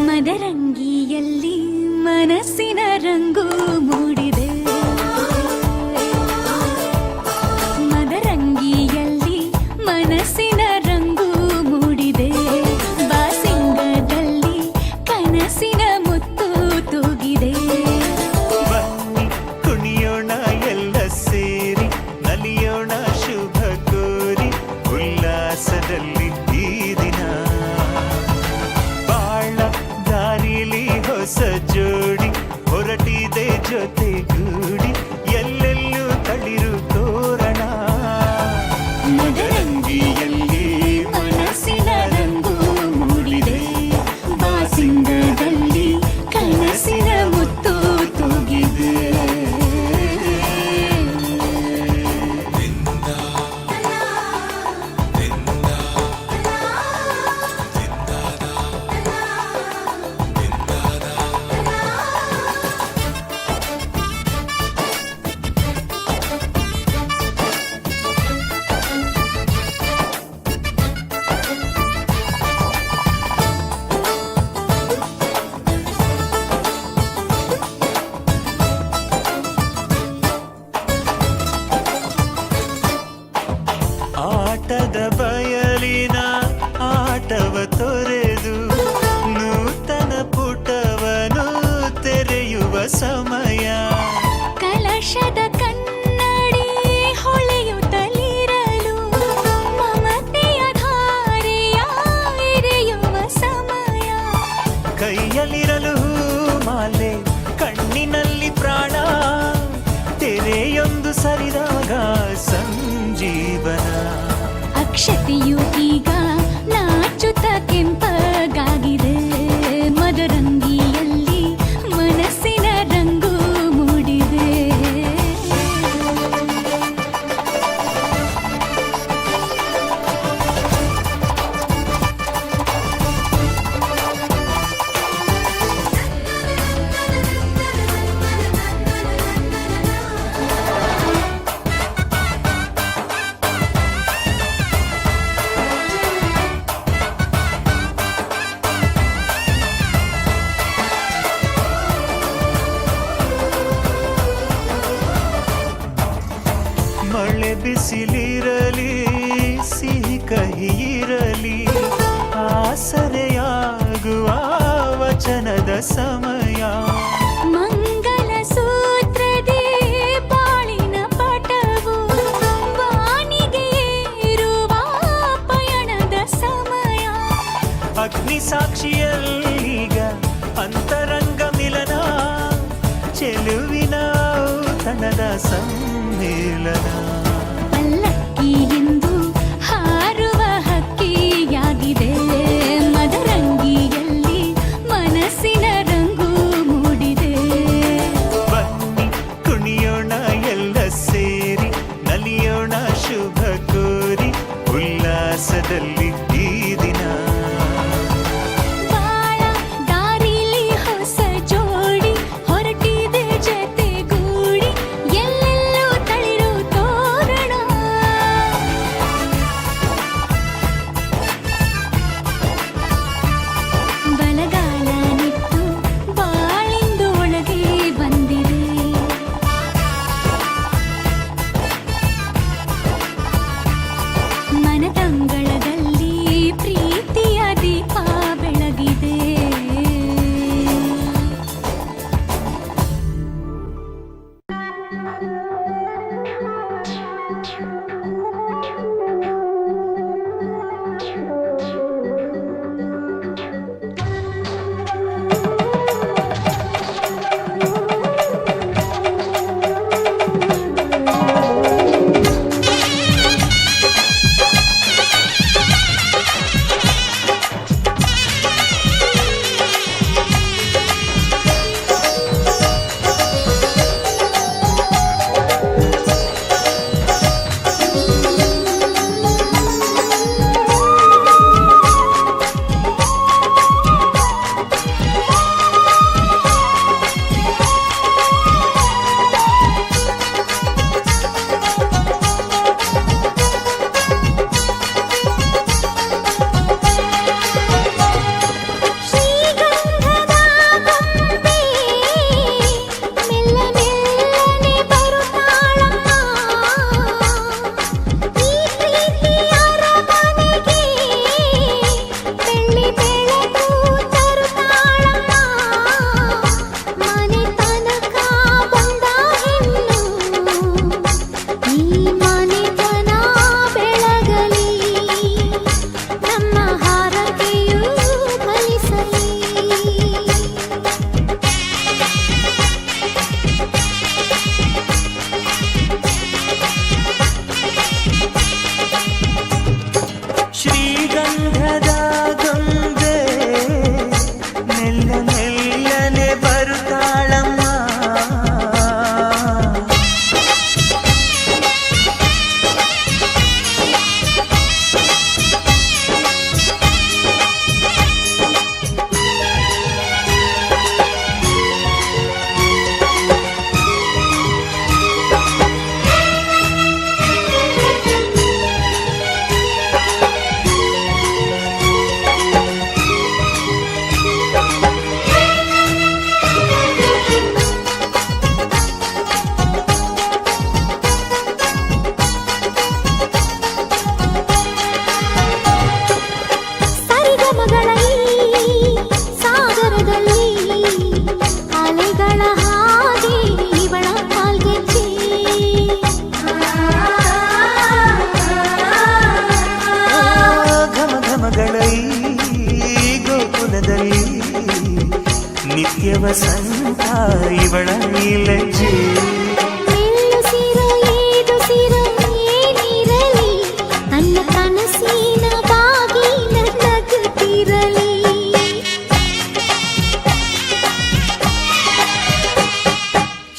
ಮದರಂಗಿಯಲ್ಲಿ ಮನಸ್ಸಿನ ರಂಗು ಮೂಡಿದೆ. ಮದರಂಗಿಯಲ್ಲಿ ಮನಸ್ಸಿನ ರಂಗು ಮೂಡಿದೆ. ಬಾಸಿಂಗದಲ್ಲಿ ಕನಸಿನ ಮುತ್ತು ತೂಗಿದೆ. ಬನ್ನಿ ಕುಣಿಯೋಣ ಎಲ್ಲ ಸೇರಿ, ನಲಿಯೋಣ ಶುಭ ಕೋರಿ, ಉಲ್ಲಾಸದಲ್ಲಿ ಈ ದಿನ. ಬಾಳ ದಾರಿಲಿ ಹೊಸ ಜೋಡಿ ಹೊರಟಿದೆ ಜೊತೆಗೂಡಿ, ಎಲ್ಲೆಲ್ಲೂ ತಳಿರು ತೋರಣ. ಮದರಂಗಿಯಲ್ಲಿ ಮನಸ್ಸಿನ ರಂಗು ಮೂಡಿದೆ. ಬಾಸಿಂಗದಲ್ಲಿ ಕನಸಿನ ಮುತ್ತು ತೂಗಿದೆ. ಆಟದ ಬಯಲಿನ ಆಟವ ತೊರೆದು ನೂತನ ಪುಟವನು ತೆರೆಯುವ ಸಮಯ. ಕಲಶದ ಕನ್ನಡಿ ಹೊಳೆಯುತ್ತಲಿರಲು ಮಮತೆಯ ಧಾರೆಯ ಎರೆಯುವ ಸಮಯ. ಕೈಯಲ್ಲಿರಲು ಮಾಲೆ, ಕಣ್ಣಿನಲ್ಲಿ ಪ್ರಾಣ, ತೆರೆಯೊಂದು ಸರಿದಾಗ ಸಂಜೀವನ. ಅಕ್ಷತೆಯು ಈಗ ನಾಚುತ್ತ ಕೆಂಪಗಾಗಿದೆ. ಮದರಂಗಿಯಲ್ಲಿ ಮನಸ್ಸಿನ ರಂಗು ಮೂಡಿದೆ. ಮಳೆ ಬಿಸಿಲಿರಲಿ, ಸಿಹಿ ಕಹಿ ಇರಲಿ, ಆಸರೆಯಾಗುವ ವಚನದ ಸಮಯ. ಮಂಗಲ ಸೂತ್ರದಿ ಬಾಳಿನ ಪಟವು ವಾನಿಗೆ ಏರುವ ಪಯಣದ ಸಮಯ. ಅಗ್ನಿ ಸಾಕ್ಷಿಯಲ್ಲೀಗ ಅಂತರಂಗ ಮಿಲನ, ಚೆಲುವಿನ ಔತಣದ ಸಮ್ಮೇಳನ. ಪಲ್ಲಕ್ಕಿ ಎಂದು ಹಾರುವ ಹಕ್ಕಿಯಾಗಿದೆ. ಮದರಂಗಿಯಲ್ಲಿ ಮನಸ್ಸಿನ ರಂಗು ಮೂಡಿದೆ. ಬನ್ನಿ ಕುಣಿಯೋಣ ಎಲ್ಲ ಸೇರಿ, ನಲಿಯೋಣ ಶುಭ ಕೋರಿ, ಉಲ್ಲಾಸದಲ್ಲಿ ಈ ದಿನ. ಬಾಳ ದಾರಿಲಿ ಹೊಸ ಜೋಡಿ ಹೊರಟಿದೆ ಜೊತೆಗೂಡಿ, ಎಲ್ಲೆಲ್ಲೂ ತಳಿರು ತೋರಣ. ನಿತ್ಯ ವಸಂತ ಇವಳ ಲಜ್ಜೆ ನಿಲ್ಲುಸಿರೋ ಏದುಸಿರೋ ಏನಿರಲಿ ನನ್ನ ಕನಸಿನ ಬಾಗಿಲ ನಗುತ್ತಿರಲಿ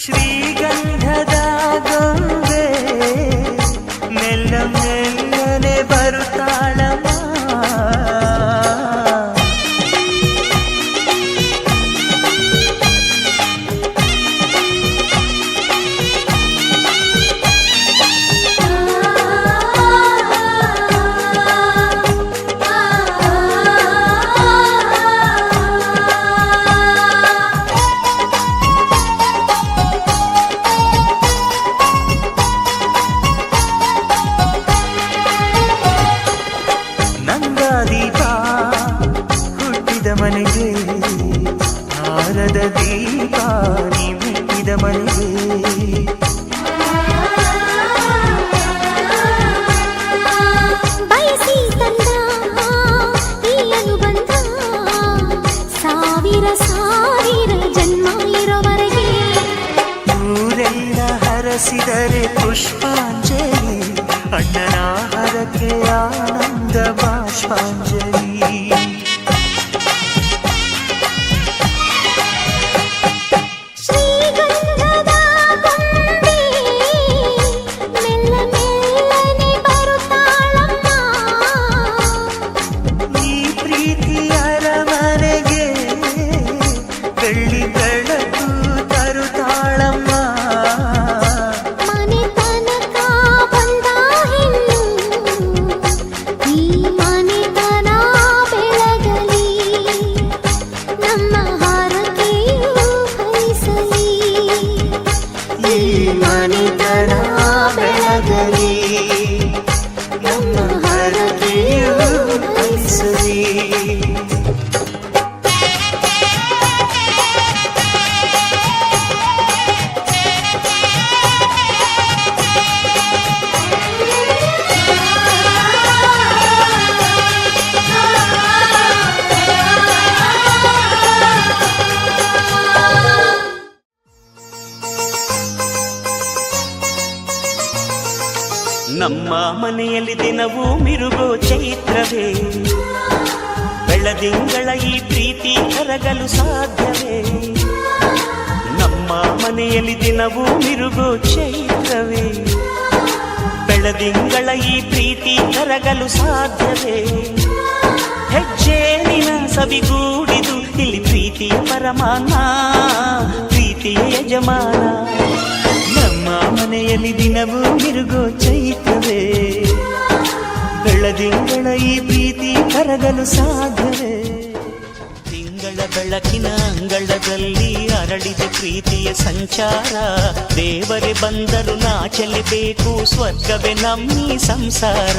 ಶ್ರೀಗಂಧದ ಗೊಂಬೆ ಮೆಲ್ಲ ಮೆಲ್ಲನೆ ಬರುತ್ತಾಳಮ್ಮ ನಂದಾದೀಪ ಹುಟ್ಟಿದ ಮನೆಗೆ ಹಾರದ ದೀಪ ನೀ ಮೆಟ್ಟಿದ ಮನೆಗೆ ಬಯಸಿ ತಂದ ಈ ಅನುಬಂಧ ಸಾವಿರ ಸಾವಿರ ಜನ್ಮ ಇರೋವರೆಗೆ ಊರೆಲ್ಲ ಹರಸಿದರೆ ಪುಷ್ಪಾಂಜಲಿ ಅಣ್ಣನ ಹರಕೆ ಆನಂದ ಬಾಷ್ಪಾಂಜಲಿ ಶ್ರೀಗಂಧದ ಗೊಂಬೆ ಮೆಲ್ಲ ಮೆಲ್ಲನೆ ಬರುತ್ತಾಳಮ್ಮ ಈ ಪ್ರೀತಿಯ ಅರಮನೆಗೆ ಬೆಳ್ಳಿ ಬೆಳಕು ತರುತ್ತಾಳಮ್ಮ ಮನೆ ತನಕ ಬಂದ ಹೆಣ್ಣು ಈ ಮನೆತನ ಬೆಳಗಲಿ ನಮ್ಮ ಹಾರಕೆಯು ಫಲಿಸಲಿ ಈ ಮನೆತನ ಬೆಳಗಲಿ ನಮ್ಮ ಹರಕೆಯು ಫಲಿಸಲಿ ನಮ್ಮ ಮನೆಯಲ್ಲಿ ದಿನವೂ ಮಿರುಗೋ ಚೈತ್ರವೇ ಬೆಳದಿಂಗಳ ಈ ಪ್ರೀತಿ ಕರಗಲು ಸಾಧ್ಯವೇ ನಮ್ಮ ಮನೆಯಲ್ಲಿ ದಿನವೂ ಮಿರುಗೋ ಚೈತ್ರವೇ ಬೆಳದಿಂಗಳ ಈ ಪ್ರೀತಿ ಕರಗಲು ಸಾಧ್ಯವೇ ಹೆಜ್ಜೇನಿನ ಸವಿಗೂಡಿದು ಇಲ್ಲಿ ಪ್ರೀತಿಯ ಪರಮಾನ ಪ್ರೀತಿಯ ಯಜಮಾನ ನಮ್ಮ ಮನೆಯಲ್ಲಿ ದಿನವೂ ಮಿರುಗೋ ಚೈತ್ರವೇ ಬೆಳದಿಂಗಳ ಈ ಪ್ರೀತಿ ಕರಗಲು ಸಾಧ್ಯವೇ ತಿಂಗಳ ಬೆಳಕಿನ ಅಂಗಳದಲ್ಲಿ ಅರಳಿದ ಪ್ರೀತಿಯ ಸಂಚಾರ ದೇವರೇ ಬಂದರು ನಾಚಲೇಬೇಕು ಸ್ವರ್ಗವೇ ನಮ್ಮಿ ಸಂಸಾರ